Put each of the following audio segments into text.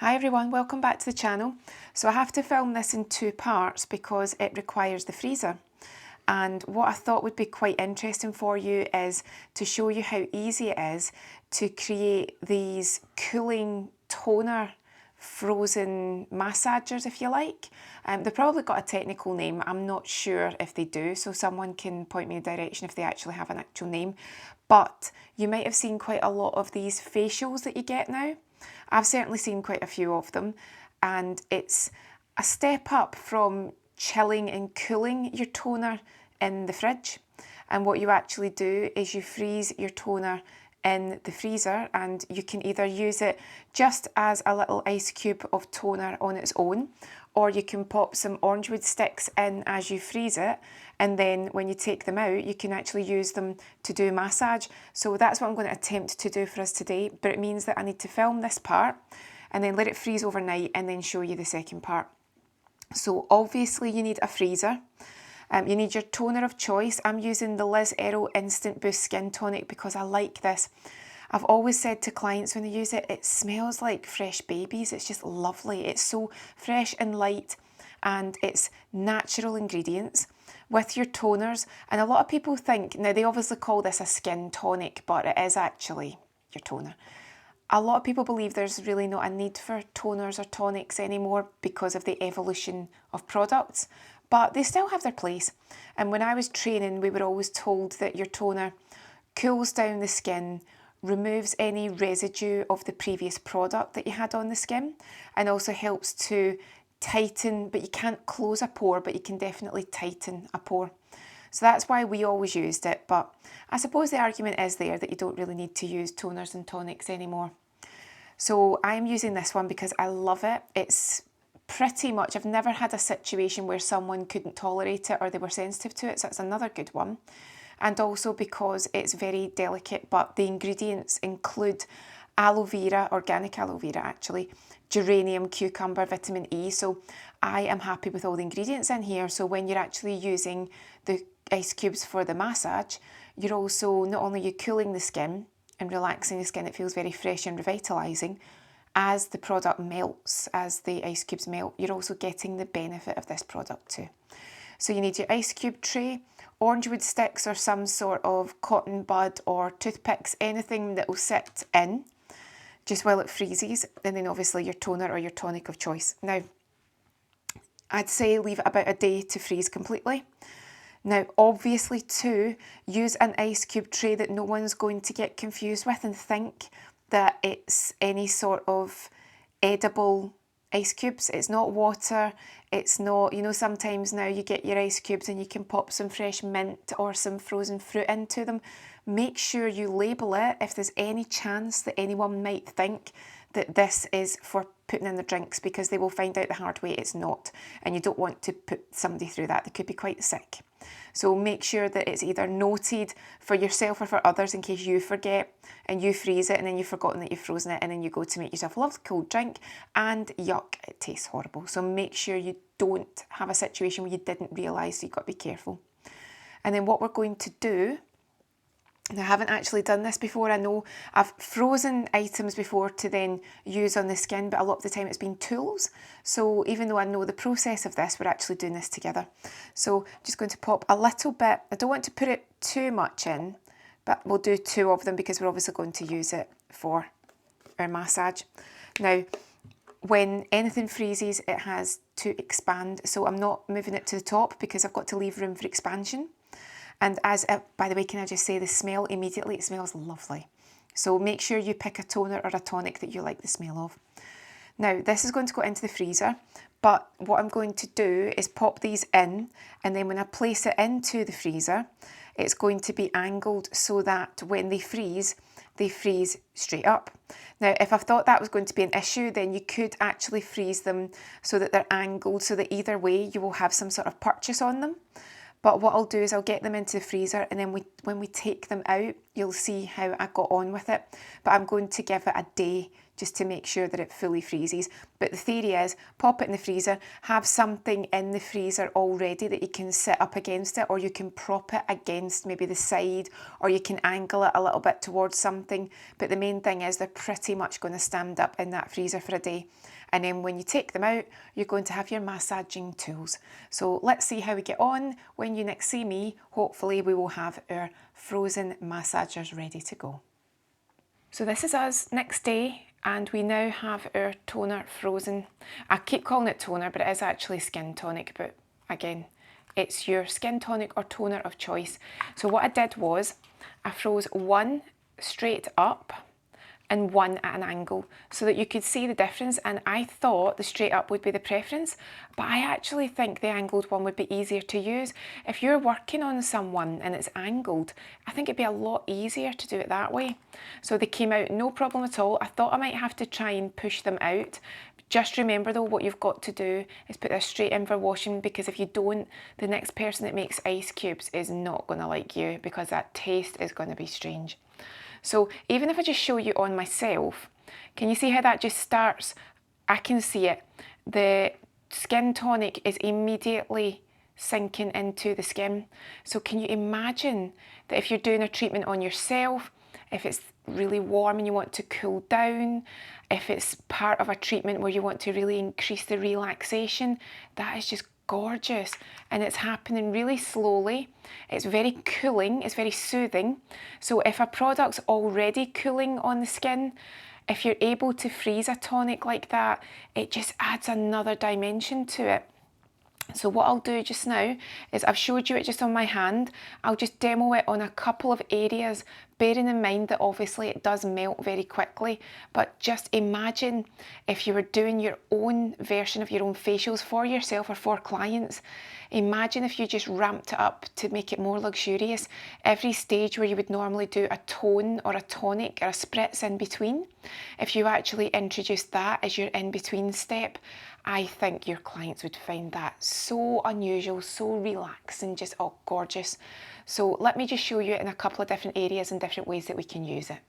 Hi everyone, welcome back to the channel. So I have to film this in two parts because it requires the freezer. And what I thought would be quite interesting for you is to show you how easy it is to create these cooling toner frozen massagers, if you like. They've probably got a technical name. I'm not sure if they do, so someone can point me in a direction if they actually have an actual name. But you might have seen quite a lot of these facials that you get now. I've certainly seen quite a few of them, and it's a step up from chilling and cooling your toner in the fridge. And what you actually do is you freeze your toner in the freezer, and you can either use it just as a little ice cube of toner on its own, or you can pop some orange wood sticks in as you freeze it, and then when you take them out you can actually use them to do massage. So that's what I'm going to attempt to do for us today, but it means that I need to film this part and then let it freeze overnight and then show you the second part. So obviously you need a freezer. You need your toner of choice. I'm using the Liz Aero Instant Boost Skin Tonic because I like this. I've always said to clients when they use it, it smells like fresh babies. It's just lovely. It's so fresh and light, and it's natural ingredients with your toners. And a lot of people think, now they obviously call this a skin tonic, but it is actually your toner. A lot of people believe there's really not a need for toners or tonics anymore because of the evolution of products, but they still have their place. And when I was training, we were always told that your toner cools down the skin, removes any residue of the previous product that you had on the skin, and also helps to tighten, but you can't close a pore, but you can definitely tighten a pore. So that's why we always used it, but I suppose the argument is there that you don't really need to use toners and tonics anymore. So I'm using this one because I love it. It's pretty much, I've never had a situation where someone couldn't tolerate it or they were sensitive to it, so it's another good one. And also because it's very delicate, but the ingredients include aloe vera, organic aloe vera actually, geranium, cucumber, vitamin E. So I am happy with all the ingredients in here. So when you're actually using the ice cubes for the massage, you're also, not only are you cooling the skin and relaxing the skin, it feels very fresh and revitalising. As the product melts, as the ice cubes melt, you're also getting the benefit of this product too. So you need your ice cube tray, orange wood sticks or some sort of cotton bud or toothpicks, anything that will sit in just while it freezes, and then obviously your toner or your tonic of choice. Now, I'd say leave it about a day to freeze completely. Now, obviously too, use an ice cube tray that no one's going to get confused with and think that it's any sort of edible ice cubes. It's not water, it's not, you know, sometimes now you get your ice cubes and you can pop some fresh mint or some frozen fruit into them. Make sure you label it if there's any chance that anyone might think that this is for putting in the drinks, because they will find out the hard way it's not, and you don't want to put somebody through that. They could be quite sick. So make sure that it's either noted for yourself or for others in case you forget and you freeze it and then you've forgotten that you've frozen it, and then you go to make yourself a lovely cold drink and yuck, it tastes horrible. So make sure you don't have a situation where you didn't realise, so you've got to be careful. And then what we're going to do, and I haven't actually done this before, I know I've frozen items before to then use on the skin, but a lot of the time it's been tools. So even though I know the process of this, we're actually doing this together. So I'm just going to pop a little bit. I don't want to put it too much in, but we'll do two of them because we're obviously going to use it for our massage. Now, when anything freezes, it has to expand. So I'm not moving it to the top because I've got to leave room for expansion. And by the way, can I just say the smell immediately, it smells lovely. So make sure you pick a toner or a tonic that you like the smell of. Now, this is going to go into the freezer, but what I'm going to do is pop these in, and then when I place it into the freezer, it's going to be angled so that when they freeze straight up. Now, if I thought that was going to be an issue, then you could actually freeze them so that they're angled, so that either way you will have some sort of purchase on them. But what I'll do is I'll get them into the freezer, and then when we take them out, you'll see how I got on with it. But I'm going to give it a day just to make sure that it fully freezes. But the theory is, pop it in the freezer, have something in the freezer already that you can sit up against it, or you can prop it against maybe the side, or you can angle it a little bit towards something. But the main thing is they're pretty much going to stand up in that freezer for a day. And then when you take them out, you're going to have your massaging tools. So let's see how we get on. When you next see me, hopefully we will have our frozen massagers ready to go. So this is us next day, and we now have our toner frozen. I keep calling it toner, but it is actually skin tonic, but again, it's your skin tonic or toner of choice. So what I did was, I froze one straight up and one at an angle so that you could see the difference, and I thought the straight up would be the preference, but I actually think the angled one would be easier to use. If you're working on someone and it's angled, I think it'd be a lot easier to do it that way. So they came out no problem at all. I thought I might have to try and push them out. Just remember though, what you've got to do is put this straight in for washing, because if you don't, the next person that makes ice cubes is not going to like you, because that taste is going to be strange. So even if I just show you on myself, can you see how that just starts? I can see it. The skin tonic is immediately sinking into the skin. So can you imagine that if you're doing a treatment on yourself, if it's really warm and you want to cool down, if it's part of a treatment where you want to really increase the relaxation, that is just gorgeous, and it's happening really slowly. It's very cooling, it's very soothing. So if a product's already cooling on the skin, if you're able to freeze a tonic like that, it just adds another dimension to it. So what I'll do just now is, I've showed you it just on my hand, I'll just demo it on a couple of areas, bearing in mind that obviously it does melt very quickly, but just imagine if you were doing your own version of your own facials for yourself or for clients. Imagine if you just ramped it up to make it more luxurious. Every stage where you would normally do a tone or a tonic or a spritz in between, if you actually introduced that as your in-between step, I think your clients would find that so unusual, so relaxing, just gorgeous. So let me just show you it in a couple of different areas and different ways that we can use it.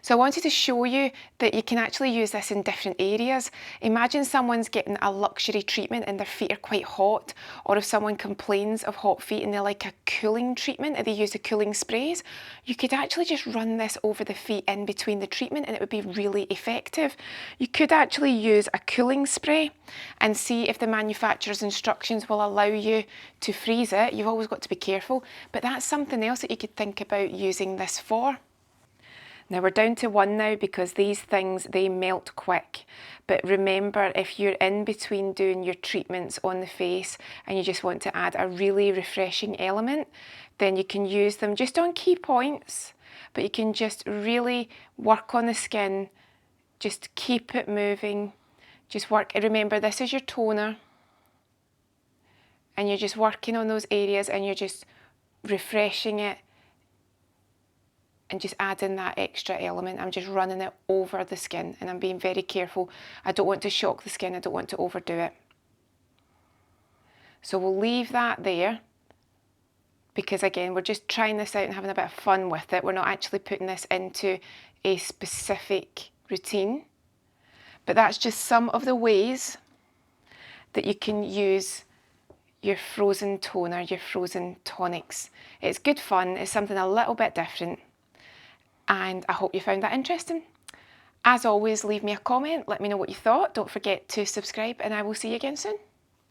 So I wanted to show you that you can actually use this in different areas. Imagine someone's getting a luxury treatment and their feet are quite hot, or if someone complains of hot feet and they like a cooling treatment and they use the cooling sprays, you could actually just run this over the feet in between the treatment and it would be really effective. You could actually use a cooling spray and see if the manufacturer's instructions will allow you to freeze it. You've always got to be careful, but that's something else that you could think about using this for. Now we're down to one now, because these things, they melt quick. But remember, if you're in between doing your treatments on the face and you just want to add a really refreshing element, then you can use them just on key points, but you can just really work on the skin, just keep it moving, just work. Remember, this is your toner, and you're just working on those areas and you're just refreshing it, and just adding that extra element. I'm just running it over the skin and I'm being very careful. I don't want to shock the skin, I don't want to overdo it. So we'll leave that there, because again, we're just trying this out and having a bit of fun with it. We're not actually putting this into a specific routine, but that's just some of the ways that you can use your frozen toner, your frozen tonics. It's good fun, it's something a little bit different. And I hope you found that interesting. As always, leave me a comment, let me know what you thought. Don't forget to subscribe, and I will see you again soon.